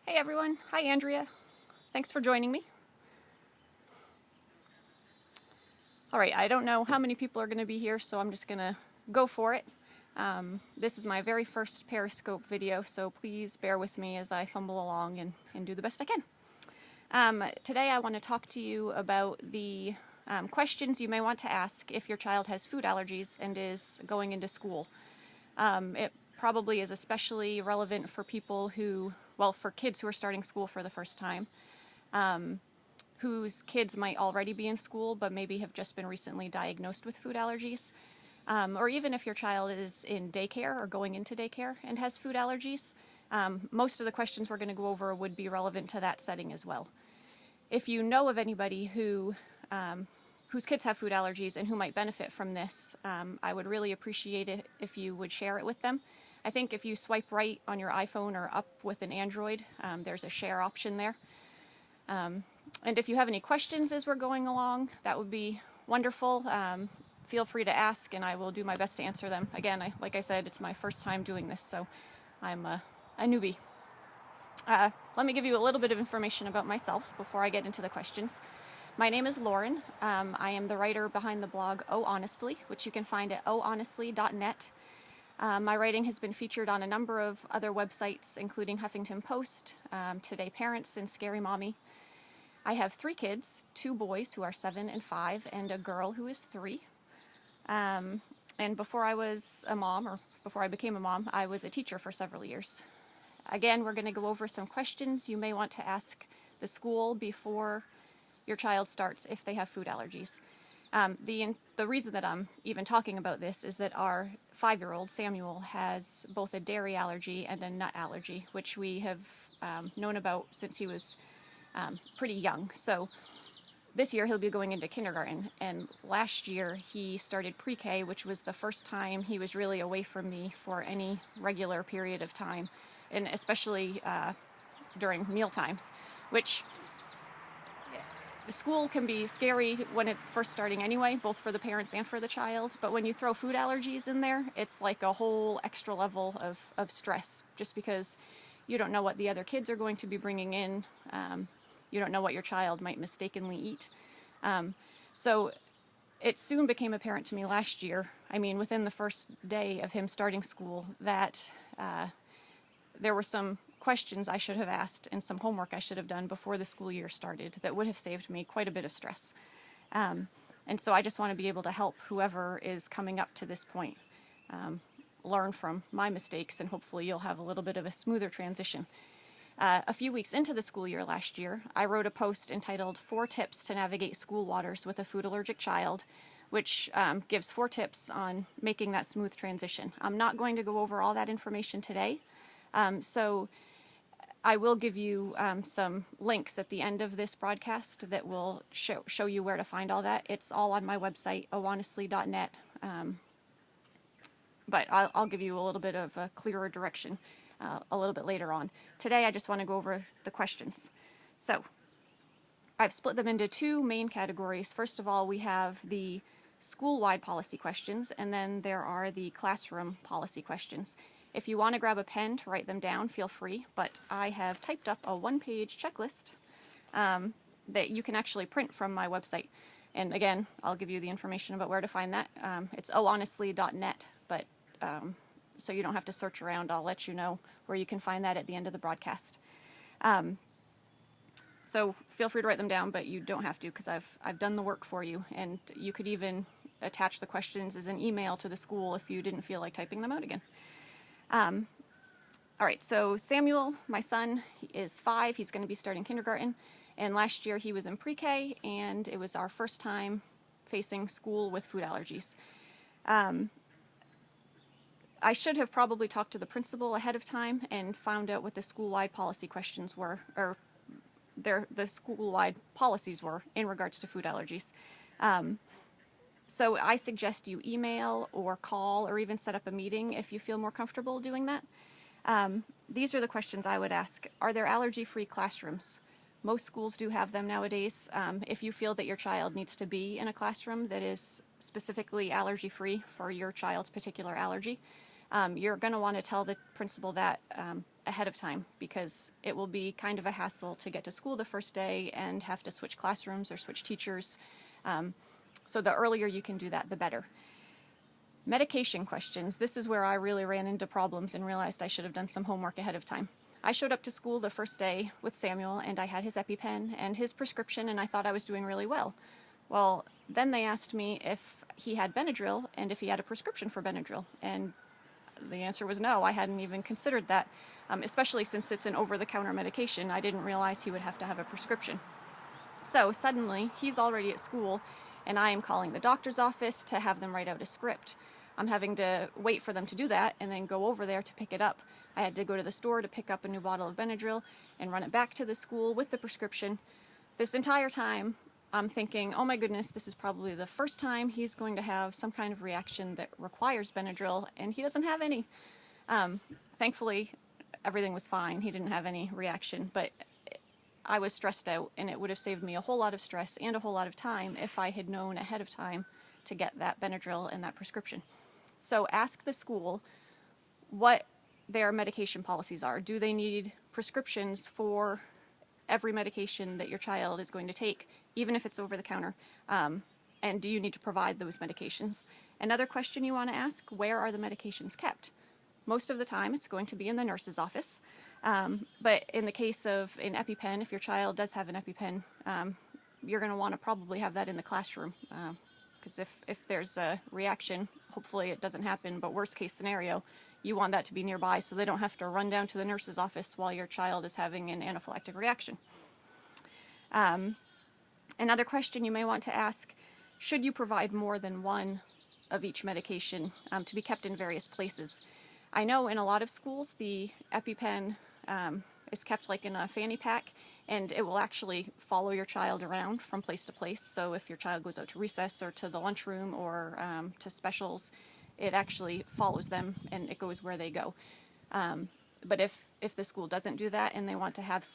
Hey everyone, hi Andrea. Thanks for joining me. All right, I don't know how many people are going to be here, so I'm just going to go for it. This is my very first Periscope video, so please bear with me as I fumble along and do the best I can. Today I want to talk to you about the questions you may want to ask if your child has food allergies and is going into school. It probably is especially relevant for people who, well, for kids who are starting school for the first time, whose kids might already be in school but maybe have just been recently diagnosed with food allergies, or even if your child is in daycare or going into daycare and has food allergies. Most of the questions we're going to go over would be relevant to that setting as well. If you know of anybody whose kids have food allergies and who might benefit from this, I would really appreciate it if you would share it with them. I think if you swipe right on your iPhone or up with an Android, there's a share option there. And if you have any questions as we're going along, that would be wonderful. Feel free to ask and I will do my best to answer them. Again, like I said, it's my first time doing this, so I'm a newbie. Let me give you a little bit of information about myself before I get into the questions. My name is Lauren. I am the writer behind the blog Oh Honestly, which you can find at ohhonestly.net. My writing has been featured on a number of other websites, including Huffington Post, Today Parents, and Scary Mommy. I have 3 kids, 2 boys who are 7 and 5, and a girl who is 3. And before I was a mom, or before I became a mom, I was a teacher for several years. Again, we're going to go over some questions you may want to ask the school before your child starts if they have food allergies. The reason that I'm even talking about this is that our 5-year-old, Samuel, has both a dairy allergy and a nut allergy, which we have known about since he was pretty young. So this year he'll be going into kindergarten, and last year he started pre-K, which was the first time he was really away from me for any regular period of time, and especially during meal times, which school can be scary when it's first starting anyway, both for the parents and for the child, but when you throw food allergies in there, it's like a whole extra level of stress, just because you don't know what the other kids are going to be bringing in. You don't know what your child might mistakenly eat. So it soon became apparent to me last year, within the first day of him starting school, that there were some questions I should have asked and some homework I should have done before the school year started that would have saved me quite a bit of stress. And so I just want to be able to help whoever is coming up to this point learn from my mistakes, and hopefully you'll have a little bit of a smoother transition. A few weeks into the school year last year, I wrote a post entitled 4 Tips to Navigate School Waters with a Food Allergic Child, which gives 4 tips on making that smooth transition. I'm not going to go over all that information today, so I will give you some links at the end of this broadcast that will show you where to find all that. It's all on my website, ohhonestly.net, but I'll give you a little bit of a clearer direction a little bit later on. Today I just want to go over the questions. So I've split them into 2 main categories. First of all, we have the school-wide policy questions, and then there are the classroom policy questions. If you want to grab a pen to write them down, feel free, but I have typed up a 1-page checklist that you can actually print from my website. And again, I'll give you the information about where to find that. It's ohhonestly.net, but so you don't have to search around. I'll let you know where you can find that at the end of the broadcast. So feel free to write them down, but you don't have to, because I've done the work for you, and you could even attach the questions as an email to the school if you didn't feel like typing them out again. All right, so Samuel, my son, he is 5. He's going to be starting kindergarten, and last year he was in pre-K, and it was our first time facing school with food allergies. I should have probably talked to the principal ahead of time and found out what the school-wide policy questions were, or the school-wide policies were in regards to food allergies. So I suggest you email or call or even set up a meeting if you feel more comfortable doing that. These are the questions I would ask. Are there allergy-free classrooms? Most schools do have them nowadays. If you feel that your child needs to be in a classroom that is specifically allergy-free for your child's particular allergy, you're going to want to tell the principal that ahead of time, because it will be kind of a hassle to get to school the first day and have to switch classrooms or switch teachers. So the earlier you can do that, the better. Medication questions. This is where I really ran into problems and realized I should have done some homework ahead of time. I showed up to school the first day with Samuel, and I had his EpiPen and his prescription, and I thought I was doing really well. Well, then they asked me if he had Benadryl and if he had a prescription for Benadryl, and the answer was no. I hadn't even considered that, especially since it's an over-the-counter medication. I didn't realize he would have to have a prescription. So suddenly, he's already at school, and I am calling the doctor's office to have them write out a script. I'm having to wait for them to do that and then go over there to pick it up. I had to go to the store to pick up a new bottle of Benadryl and run it back to the school with the prescription. This entire time, I'm thinking, oh my goodness, this is probably the first time he's going to have some kind of reaction that requires Benadryl, and he doesn't have any. Thankfully, everything was fine. He didn't have any reaction, but I was stressed out, and it would have saved me a whole lot of stress and a whole lot of time if I had known ahead of time to get that Benadryl and that prescription. So ask the school what their medication policies are. Do they need prescriptions for every medication that your child is going to take, even if it's over the counter? And do you need to provide those medications? Another question you want to ask, where are the medications kept? Most of the time it's going to be in the nurse's office. But in the case of an EpiPen, if your child does have an EpiPen, you're going to want to probably have that in the classroom. Because if there's a reaction, hopefully it doesn't happen, but worst case scenario, you want that to be nearby so they don't have to run down to the nurse's office while your child is having an anaphylactic reaction. Another question you may want to ask, should you provide more than one of each medication to be kept in various places? I know in a lot of schools the EpiPen is kept like in a fanny pack, and it will actually follow your child around from place to place. So if your child goes out to recess or to the lunchroom or to specials, it actually follows them and it goes where they go. But if the school doesn't do that and they want to have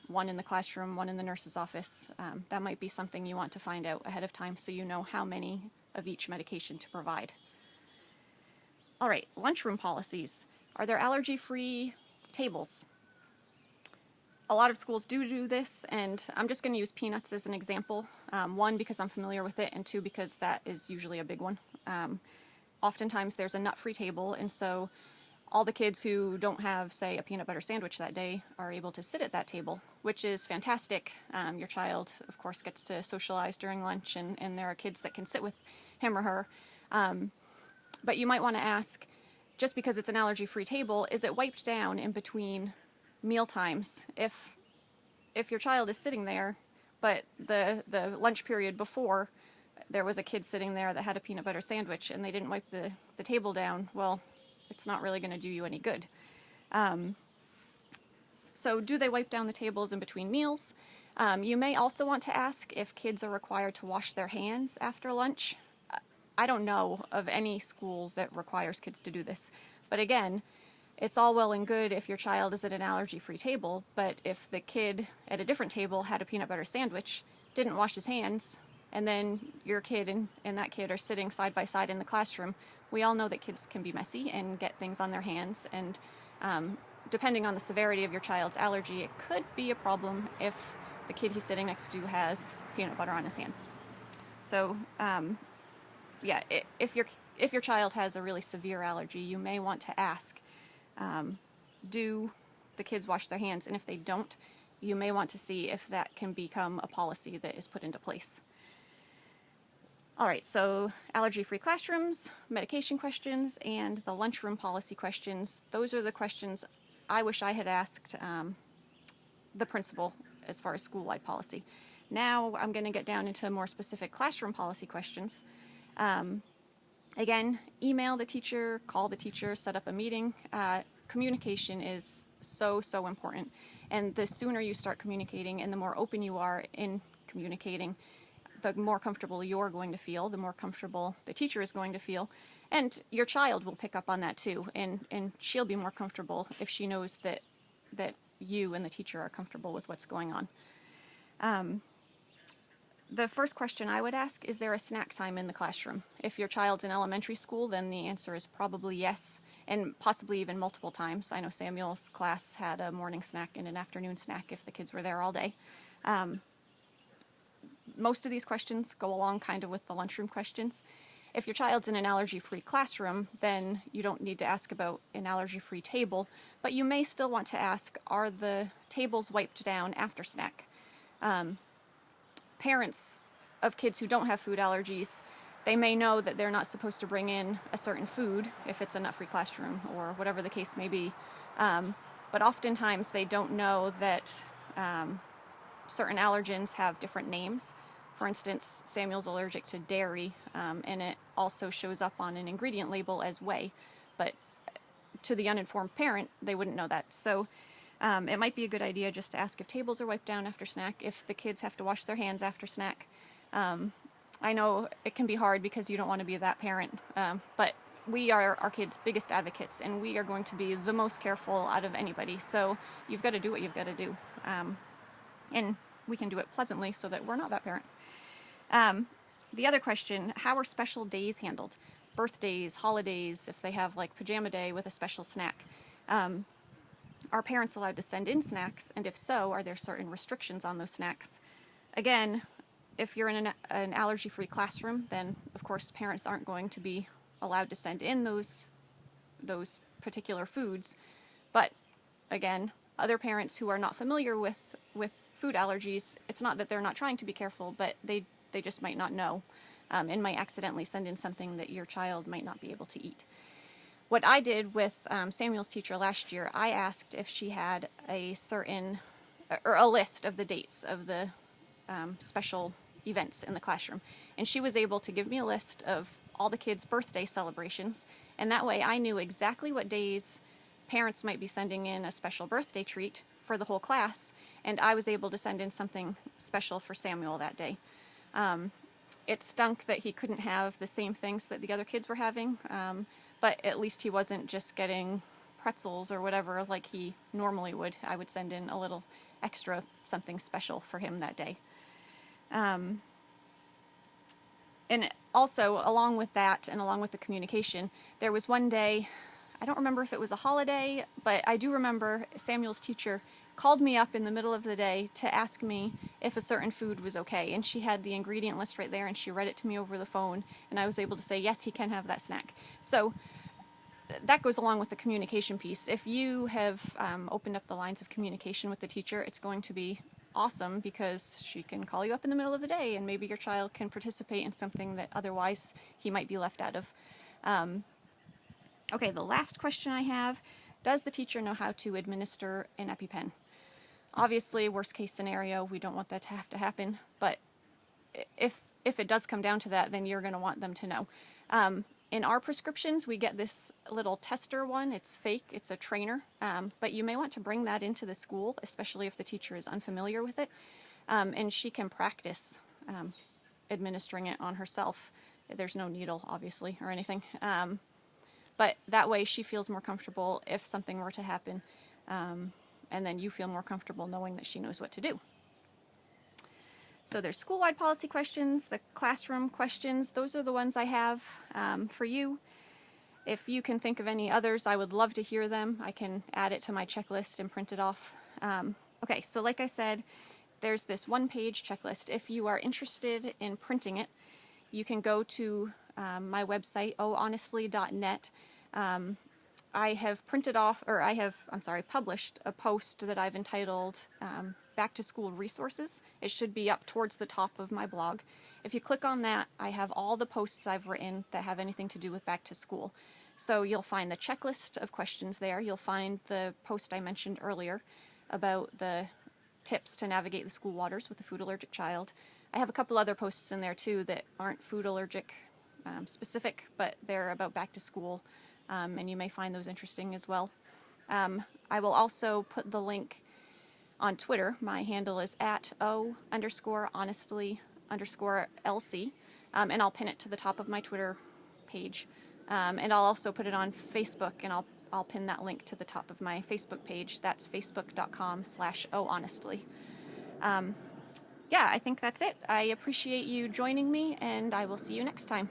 one in the classroom, one in the nurse's office, that might be something you want to find out ahead of time so you know how many of each medication to provide. All right, lunchroom policies. Are there allergy-free tables? A lot of schools do this, and I'm just going to use peanuts as an example. One, because I'm familiar with it, and two, because that is usually a big one. Oftentimes there's a nut-free table, and so all the kids who don't have, say, a peanut butter sandwich that day are able to sit at that table, which is fantastic. Your child, of course, gets to socialize during lunch, and there are kids that can sit with him or her. But you might want to ask, just because it's an allergy-free table, is it wiped down in between meal times? If your child is sitting there, but the lunch period before, there was a kid sitting there that had a peanut butter sandwich and they didn't wipe the table down, well, it's not really going to do you any good. So do they wipe down the tables in between meals? You may also want to ask if kids are required to wash their hands after lunch. I don't know of any school that requires kids to do this. But again, it's all well and good if your child is at an allergy-free table, but if the kid at a different table had a peanut butter sandwich, didn't wash his hands, and then your kid and that kid are sitting side by side in the classroom, we all know that kids can be messy and get things on their hands, and depending on the severity of your child's allergy, it could be a problem if the kid he's sitting next to has peanut butter on his hands. So, yeah, if your child has a really severe allergy, you may want to ask, do the kids wash their hands? And if they don't, you may want to see if that can become a policy that is put into place. All right, so allergy-free classrooms, medication questions, and the lunchroom policy questions. Those are the questions I wish I had asked the principal as far as school-wide policy. Now I'm going to get down into more specific classroom policy questions. Again, email the teacher, call the teacher, set up a meeting. Communication is so important. And the sooner you start communicating and the more open you are in communicating, the more comfortable you're going to feel, the more comfortable the teacher is going to feel. And your child will pick up on that too. And she'll be more comfortable if she knows that you and the teacher are comfortable with what's going on. the first question I would ask, is there a snack time in the classroom? If your child's in elementary school, then the answer is probably yes, and possibly even multiple times. I know Samuel's class had a morning snack and an afternoon snack if the kids were there all day. Most of these questions go along kind of with the lunchroom questions. If your child's in an allergy-free classroom, then you don't need to ask about an allergy-free table, but you may still want to ask, are the tables wiped down after snack? Parents of kids who don't have food allergies, they may know that they're not supposed to bring in a certain food if it's a nut-free classroom or whatever the case may be. But oftentimes they don't know that certain allergens have different names. For instance, Samuel's allergic to dairy, and it also shows up on an ingredient label as whey. But to the uninformed parent, they wouldn't know that. So it might be a good idea just to ask if tables are wiped down after snack, if the kids have to wash their hands after snack. I know it can be hard because you don't want to be that parent, but we are our kids' biggest advocates, and we are going to be the most careful out of anybody. So you've got to do what you've got to do. And we can do it pleasantly so that we're not that parent. The other question, how are special days handled? Birthdays, holidays, if they have like pajama day with a special snack. Are parents allowed to send in snacks? And if so, are there certain restrictions on those snacks? Again, if you're in an allergy-free classroom, then of course parents aren't going to be allowed to send in those particular foods. But again, other parents who are not familiar with food allergies, it's not that they're not trying to be careful, but they just might not know and might accidentally send in something that your child might not be able to eat. What I did with Samuel's teacher last year, I asked if she had a list of the dates of the special events in the classroom. And she was able to give me a list of all the kids' birthday celebrations, and that way I knew exactly what days parents might be sending in a special birthday treat for the whole class, and I was able to send in something special for Samuel that day. It stunk that he couldn't have the same things that the other kids were having, but at least he wasn't just getting pretzels or whatever like he normally would. I would send in a little extra something special for him that day. And also, along with that and along with the communication, there was one day, I don't remember if it was a holiday, but I do remember Samuel's teacher called me up in the middle of the day to ask me if a certain food was okay. And she had the ingredient list right there, and she read it to me over the phone, and I was able to say, yes, he can have that snack. So that goes along with the communication piece. If you have opened up the lines of communication with the teacher, it's going to be awesome because she can call you up in the middle of the day, and maybe your child can participate in something that otherwise he might be left out of. Okay, the last question I have, does the teacher know how to administer an EpiPen? Obviously, worst case scenario, we don't want that to have to happen, but if it does come down to that, then you're going to want them to know. In our prescriptions, we get this little tester one. It's fake. It's a trainer, but you may want to bring that into the school, especially if the teacher is unfamiliar with it, and she can practice administering it on herself. There's no needle, obviously, or anything, but that way she feels more comfortable if something were to happen, and then you feel more comfortable knowing that she knows what to do. So there's school-wide policy questions, the classroom questions. Those are the ones I have for you. If you can think of any others, I would love to hear them. I can add it to my checklist and print it off. Okay, so like I said, there's this one-page checklist. If you are interested in printing it, you can go to my website, ohhonestly.net. I have published a post that I've entitled Back to School Resources. It should be up towards the top of my blog. If you click on that, I have all the posts I've written that have anything to do with back to school. So you'll find the checklist of questions there. You'll find the post I mentioned earlier about the tips to navigate the school waters with a food allergic child. I have a couple other posts in there too that aren't food allergic specific, but they're about back to school, and you may find those interesting as well. I will also put the link on Twitter. My handle is @o_honestly_LC, and I'll pin it to the top of my Twitter page. And I'll also put it on Facebook, and I'll pin that link to the top of my Facebook page. That's facebook.com/ohhonestly. Yeah, I think that's it. I appreciate you joining me, and I will see you next time.